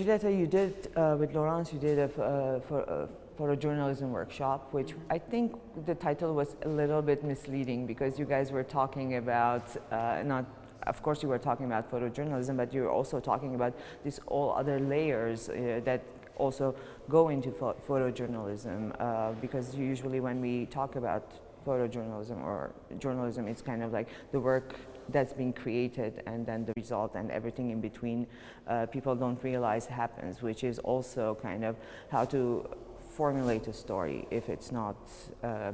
Giulietta, you did, with Laurence, you did a photojournalism workshop, which I think the title was a little bit misleading because you guys were talking about, of course you were talking about photojournalism, but you were also talking about these all other layers that also go into photojournalism, because usually when we talk about photojournalism or journalism, it's kind of like the work that's being created and then the result and everything in between people don't realize happens, which is also kind of how to formulate a story if it's not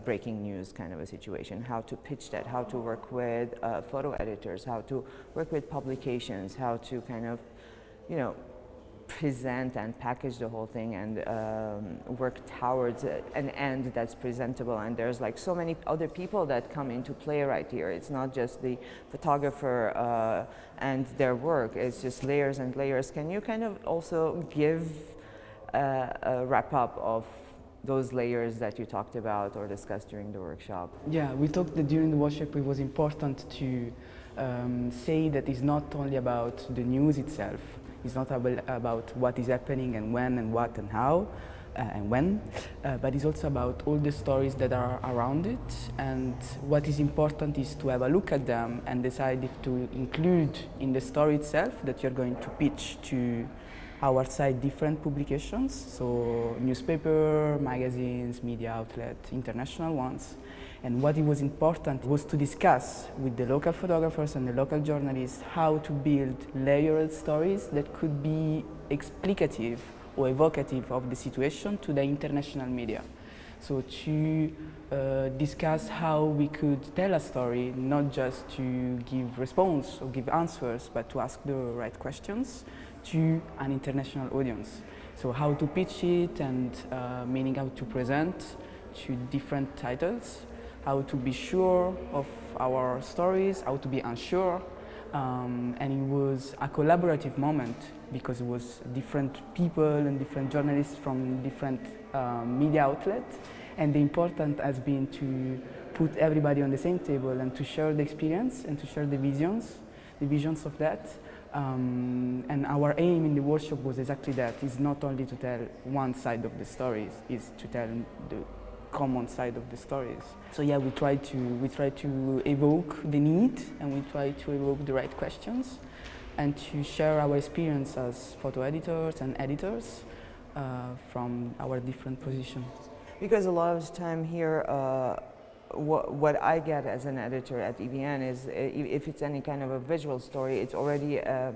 breaking news kind of a situation, how to pitch that, how to work with photo editors, how to work with publications, how to kind of, you know, present and package the whole thing and work towards an end that's presentable. And there's like so many other people that come into play right here. It's not just the photographer and their work, it's just layers and layers. Can you kind of also give a wrap up of those layers that you talked about or discussed during the workshop? Yeah, we talked that during the workshop it was important to say that it's not only about the news itself. It's not about what is happening and when and what and how and when, but it's also about all the stories that are around it. And what is important is to have a look at them and decide if to include in the story itself that you're going to pitch to our site different publications, so newspaper, magazines, media outlet, international ones. And what it was important was to discuss with the local photographers and the local journalists how to build layered stories that could be explicative or evocative of the situation to the international media. So to discuss how we could tell a story, not just to give response or give answers, but to ask the right questions to an international audience. So how to pitch it and meaning how to present to different titles, how to be sure of our stories, how to be unsure. And it was a collaborative moment because it was different people and different journalists from different media outlets. And the important has been to put everybody on the same table and to share the experience and to share the visions of that. And our aim in the workshop was exactly that. It's not only to tell one side of the stories, it's to tell the common side of the stories. So yeah, we try to evoke the need and we try to evoke the right questions and to share our experience as photo editors and editors from our different positions. Because a lot of the time here, what I get as an editor at EVN is if it's any kind of a visual story, it's already a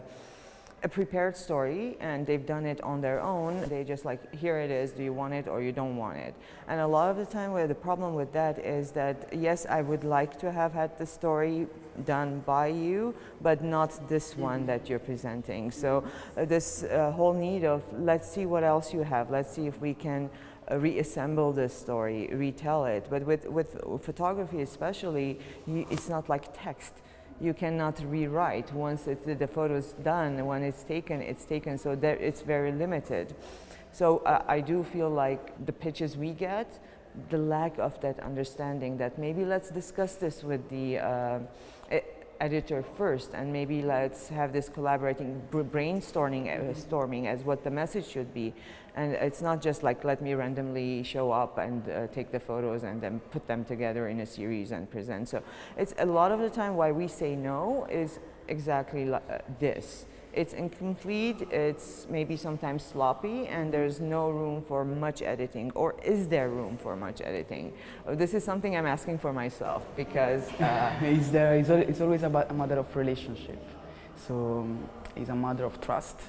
prepared story and they've done it on their own. They just like, here it is, do you want it or you don't want it? And a lot of the time where the problem with that is that, yes, I would like to have had the story done by you, but not this one that you're presenting. So this whole need of, let's see what else you have, let's see if we can reassemble this story, retell it. But with photography especially, it's not like text. You cannot rewrite. Once the photo is done, when it's taken, so there, it's very limited. So I do feel like the pitches we get, the lack of that understanding that maybe let's discuss this with the editor first, and maybe let's have this collaborating brainstorming as what the message should be. And it's not just like, let me randomly show up and take the photos and then put them together in a series and present. So it's a lot of the time why we say no is exactly this. It's incomplete, it's maybe sometimes sloppy, and there's no room for much editing. Or is there room for much editing? This is something I'm asking for myself because it's always about a matter of relationship. So it's a matter of trust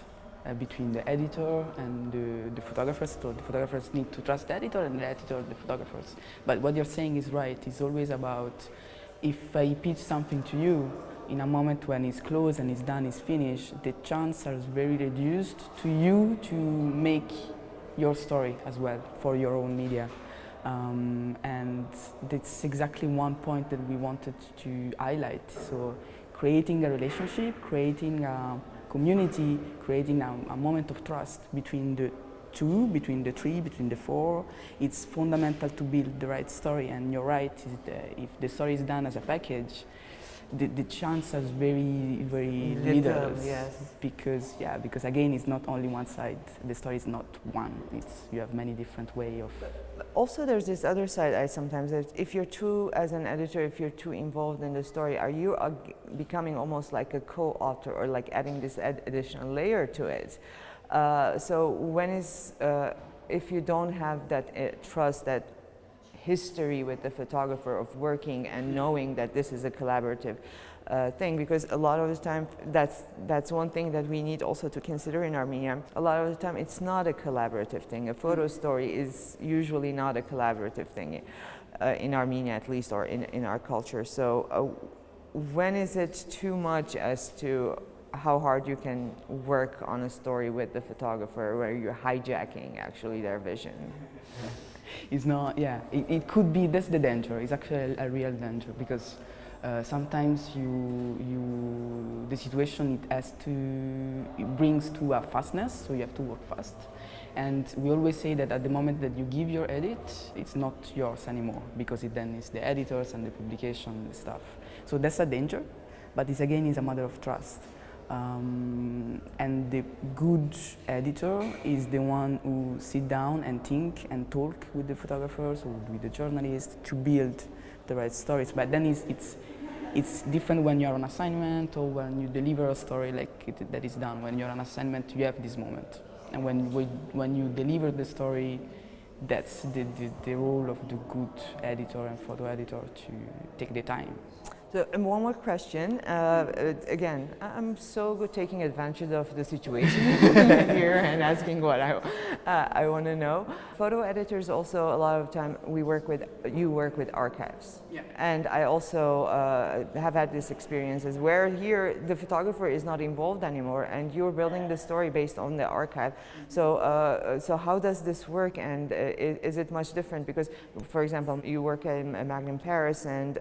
between the editor and the photographers. So the photographers need to trust the editor and the editor the photographers. But what you're saying is right. It's always about, if I pitch something to you, in a moment when it's closed and it's done, it's finished, the chance is very reduced to you to make your story as well for your own media. And that's exactly one point that we wanted to highlight. So creating a relationship, creating a community, creating a moment of trust between the two, between the three, between the four, it's fundamental to build the right story. And you're right, if the story is done as a package, the chance is very Little, little. yes. Because again, it's not only one side. The story is not one. You have many different ways of. Also, there's this other side. I sometimes, if you're too, as an editor, if you're too involved in the story, are you becoming almost like a co-author, or like adding this additional layer to it? So when is, if you don't have that trust, that history with the photographer of working and knowing that this is a collaborative thing, because a lot of the time that's one thing that we need also to consider in Armenia. A lot of the time it's not a collaborative thing. A photo story is usually not a collaborative thing in Armenia, at least, or in our culture. So when is it too much as to how hard you can work on a story with the photographer, where you're hijacking actually their vision? It's not, yeah, it could be, that's the danger. It's actually a real danger, because sometimes the situation, it brings to a fastness, so you have to work fast. And we always say that at the moment that you give your edit, it's not yours anymore, because then it's the editors and the publication stuff. So that's a danger, but it's again is a matter of trust. And the good editor is the one who sit down and think and talk with the photographers or with the journalists to build the right stories. But then it's different when you're on assignment or when you deliver a story that is done. When you're on assignment, you have this moment. And when you deliver the story, that's the role of the good editor and photo editor, to take the time. So, and one more question. Again, I'm so good taking advantage of the situation here and asking what I want to know. Photo editors also, a lot of time, you work with archives. Yeah. And I also have had this experiences where here the photographer is not involved anymore, and you're building the story based on the archive. So how does this work, and is it much different? Because, for example, you work at Magnum Paris, and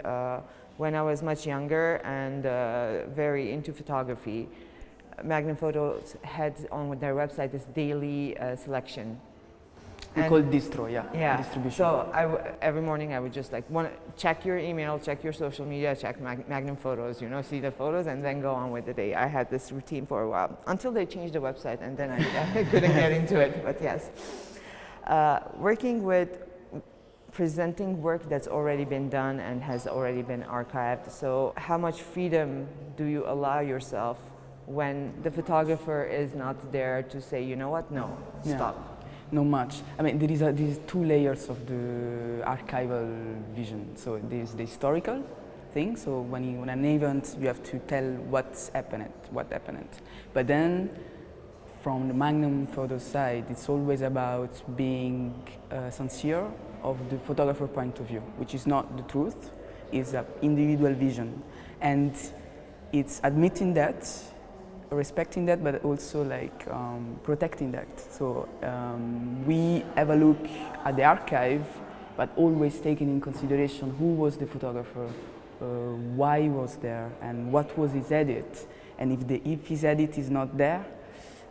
when I was much younger and very into photography, Magnum Photos had on their website this daily selection. We call Dysturb, yeah. Distribution. So every morning I would just check your email, check your social media, check Magnum Photos, see the photos, and then go on with the day. I had this routine for a while, until they changed the website, and then I couldn't get into it, but yes. Working with presenting work that's already been done and has already been archived. So how much freedom do you allow yourself when the photographer is not there to say, you know what, no, stop? Not much. I mean, there is two layers of the archival vision. So there's the historical thing. So when an event, you have to tell what happened. But then, from the Magnum Photo side, it's always about being sincere of the photographer point of view, which is not the truth, it's an individual vision. And it's admitting that, respecting that, but also protecting that. So we have a look at the archive, but always taking in consideration who was the photographer, why he was there, and what was his edit. And if his edit is not there,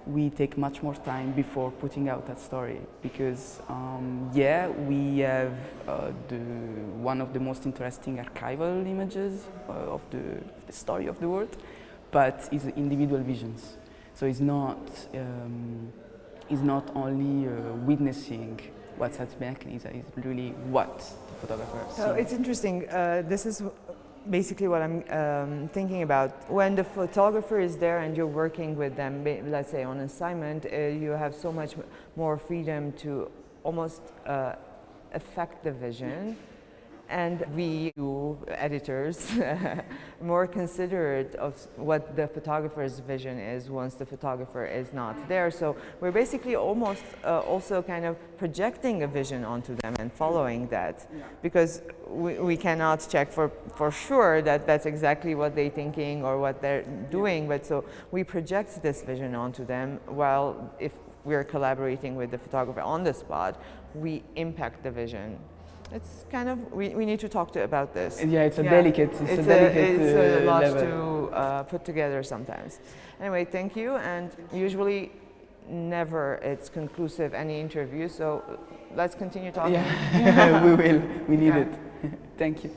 we take much more time before putting out that story, because we have one of the most interesting archival images of the story of the world, but it's individual visions. So it's not only witnessing what's happening, it's really what the photographer sees. So it's interesting. This is basically what I'm thinking about. When the photographer is there and you're working with them, let's say on assignment, you have so much more freedom to almost affect the vision. And we, editors, more considerate of what the photographer's vision is once the photographer is not there. So we're basically almost also kind of projecting a vision onto them and following that, because we cannot check for sure that that's exactly what they're thinking or what they're doing, but so we project this vision onto them, while if we're collaborating with the photographer on the spot, we impact the vision. It's kind of, we need to talk about this. Yeah, it's a delicate lot level to put together sometimes. Anyway, thank you, and usually never it's conclusive, any interview, so let's continue talking. Yeah, we will, we need it. Thank you.